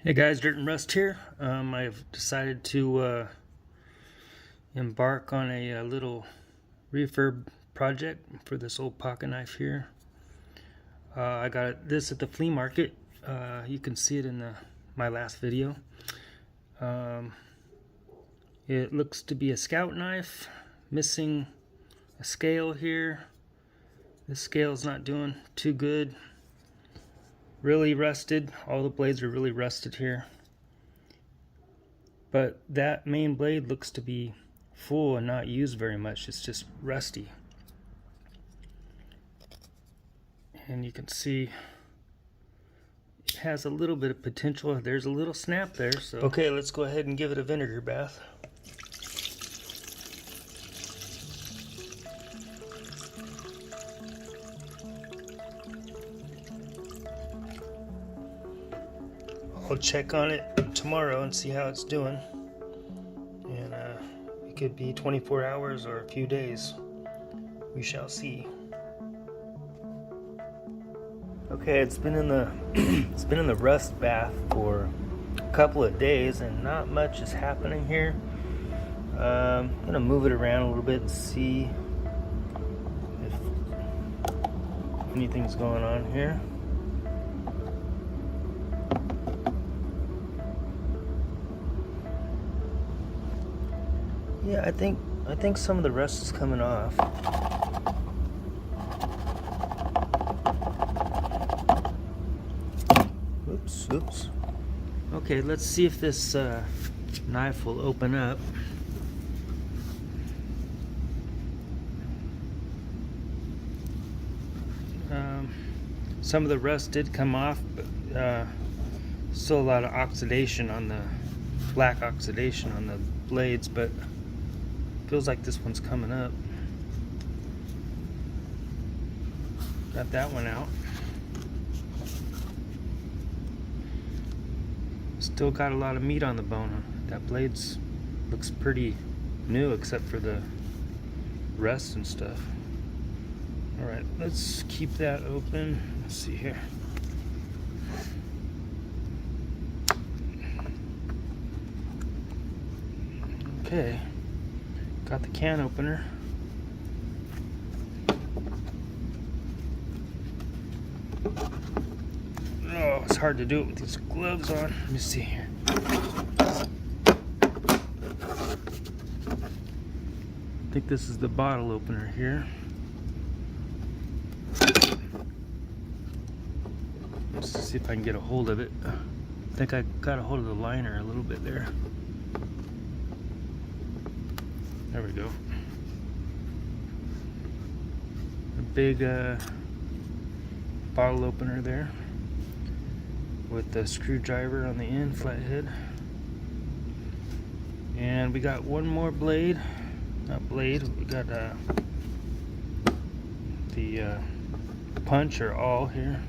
Hey guys, Dirt and Rust here. I've decided to embark on a little refurb project for this old pocket knife here. I got this at the flea market. You can see it in my last video. It looks to be a scout knife, missing a scale here. This scale is not doing too good. Really rusted. All the blades are really rusted here. But that main blade looks to be full and not used very much. It's just rusty. And you can see it has a little bit of potential. There's a little snap there. So okay, let's go ahead and give it a vinegar bath. I'll check on it tomorrow and see how it's doing. And it could be 24 hours or a few days. We shall see. Okay, it's been in the rust bath for a couple of days and not much is happening here. I'm gonna move it around a little bit and see if anything's going on here. Yeah, I think some of the rust is coming off. Oops. Okay, let's see if this knife will open up. Some of the rust did come off, but still a lot of oxidation on the black oxidation on the blades, but feels like this one's coming up. Got that one out. Still got a lot of meat on the bone. That blade's looks pretty new except for the rust and stuff. Alright, let's keep that open. Let's see here. Okay, got the can opener. Oh, it's hard to do it with these gloves on. Let me see here. I think this is the bottle opener here. Let's see if I can get a hold of it. I think I got a hold of the liner a little bit there. There we go. A big bottle opener there with the screwdriver on the end, flathead. And we got one more blade. Not blade, we got the punch or awl here.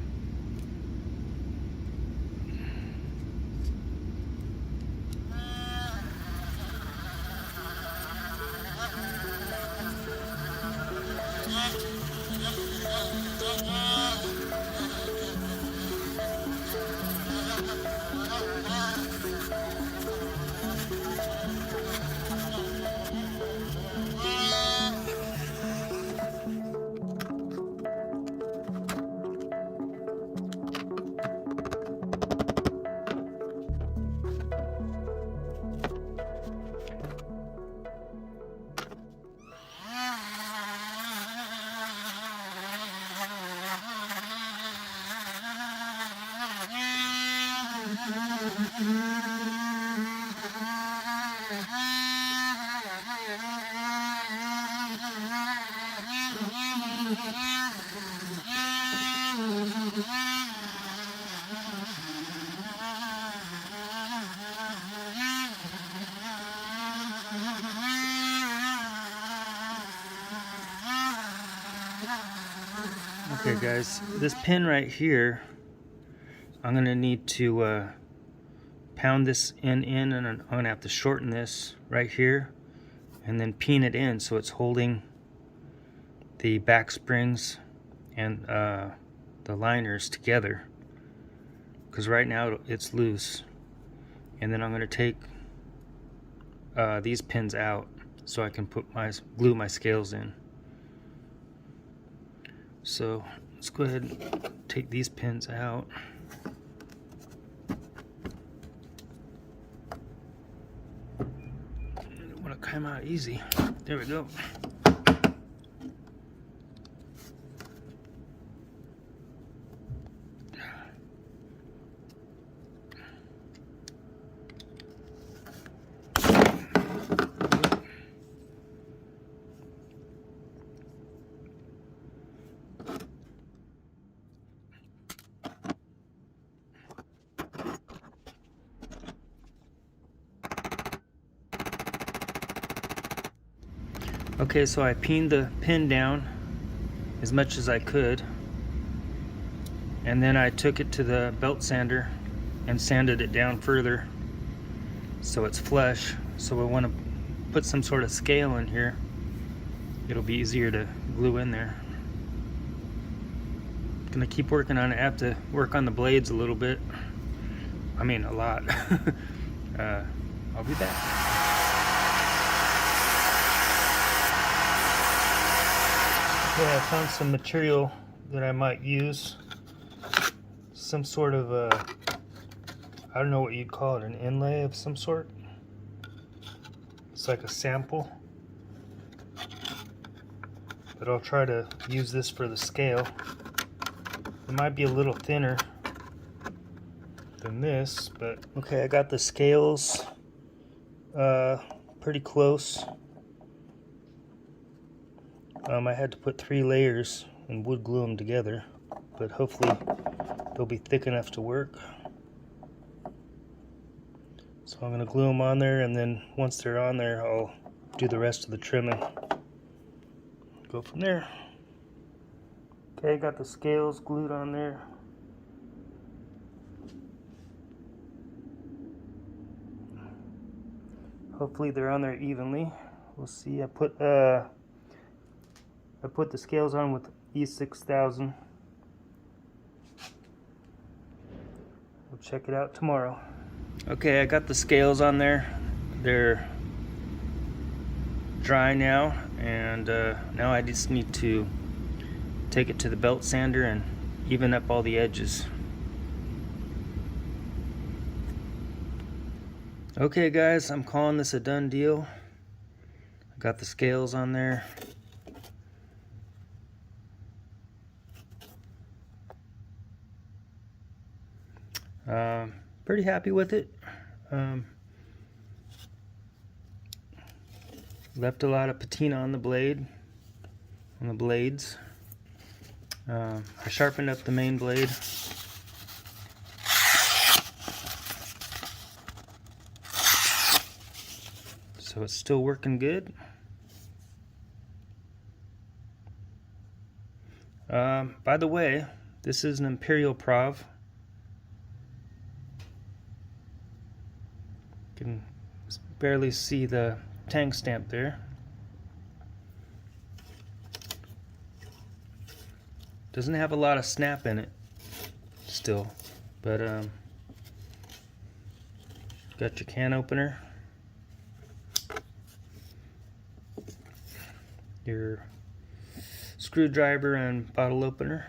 Okay guys, this pin right here, I'm gonna need to pound this in and I'm gonna have to shorten this right here and then pin it in so it's holding the back springs and the liners together, because right now it's loose. And then I'm going to take these pins out so I can glue my scales in. So let's go ahead and take these pins out. I don't want to come out easy. There we go. Okay, so I pinned the pin down as much as I could, and then I took it to the belt sander and sanded it down further so it's flush. So we want to put some sort of scale in here. It'll be easier to glue in there. Gonna keep working on it. I have to work on the blades a little bit. I mean, a lot. I'll be back. Okay, I found some material that I might use. Some sort of I don't know what you'd call it, an inlay of some sort. It's like a sample. But I'll try to use this for the scale. It might be a little thinner than this, but okay, I got the scales pretty close. I had to put 3 layers and wood glue them together, but hopefully they'll be thick enough to work. So I'm going to glue them on there, and then once they're on there, I'll do the rest of the trimming. Go from there. Okay, got the scales glued on there. Hopefully they're on there evenly. We'll see. I put the scales on with E6000. We'll check it out tomorrow. Okay, I got the scales on there. They're dry now, and now I just need to take it to the belt sander and even up all the edges. Okay guys, I'm calling this a done deal. I got the scales on there. Pretty happy with it. Left a lot of patina on the blades. I sharpened up the main blade. So it's still working good. By the way, this is an Imperial Prov. You can barely see the tank stamp there. Doesn't have a lot of snap in it still, but got your can opener, your screwdriver and bottle opener,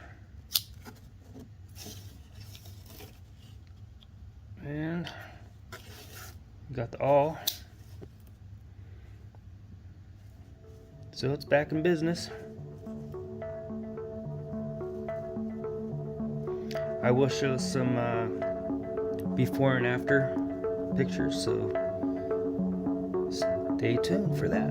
and you got the awl. So it's back in business. I will show some before and after pictures, so stay tuned for that.